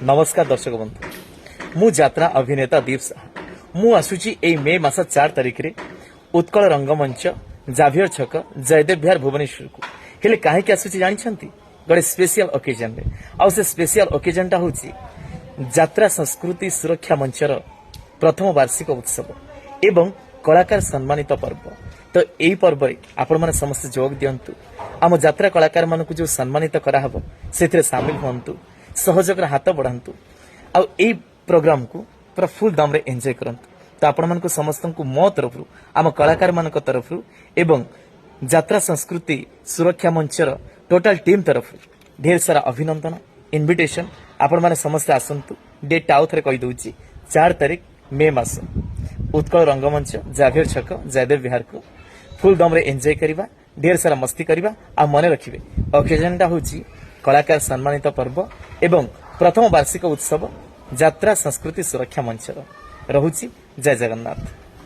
नमस्कार दर्शक बंधु मु यात्रा अभिनेता दीप साहा मु आसुची ए मे मास 4 तारिख रे उत्कल रंगमंच जाभियर छक जयदेव विहार भुवनेश्वर को हेले काहे आसुची जानिछंती गोटे स्पेशल ओकेजन रे आ से स्पेशल ओकेजन टा होची यात्रा संस्कृति सुरक्षा मंचर प्रथम वार्षिक उत्सव एवं कलाकार सम्मानित पर्व। तो यही पर्व आपण माने समस्त जोग दियंतु आम यात्रा कलाकार मानकु जो सम्मानित करा हबो सेथिरे शामिल होंतु सहयोग हाथ बढ़ातु आ प्रोग्राम को पूरा फुल दम रे एंजॉय करंतु। तो आपण मानकु समस्त को मो तरफ आम कलाकार मान तरफ एवं यात्रा संस्कृति सुरक्षा मंचर टोटल टीम तरफ ढेर सारा अभिनंदन इनविटेशन आपण माने समस्त आसंतु। डेट आउ थे कही दूची 4 तारिख मे मास उत्कल रंगमंच जाभियर छक जयदेव विहार को फुल दम रे एंजॉय करिबा ढेर सारा मस्ती करिबा आ मने रखिबे ओकेजन टा होची कलाकार सम्मानित पर्व एवं प्रथम वार्षिक उत्सव यात्रा संस्कृति सुरक्षा मंचर रहुची। जय जगन्नाथ।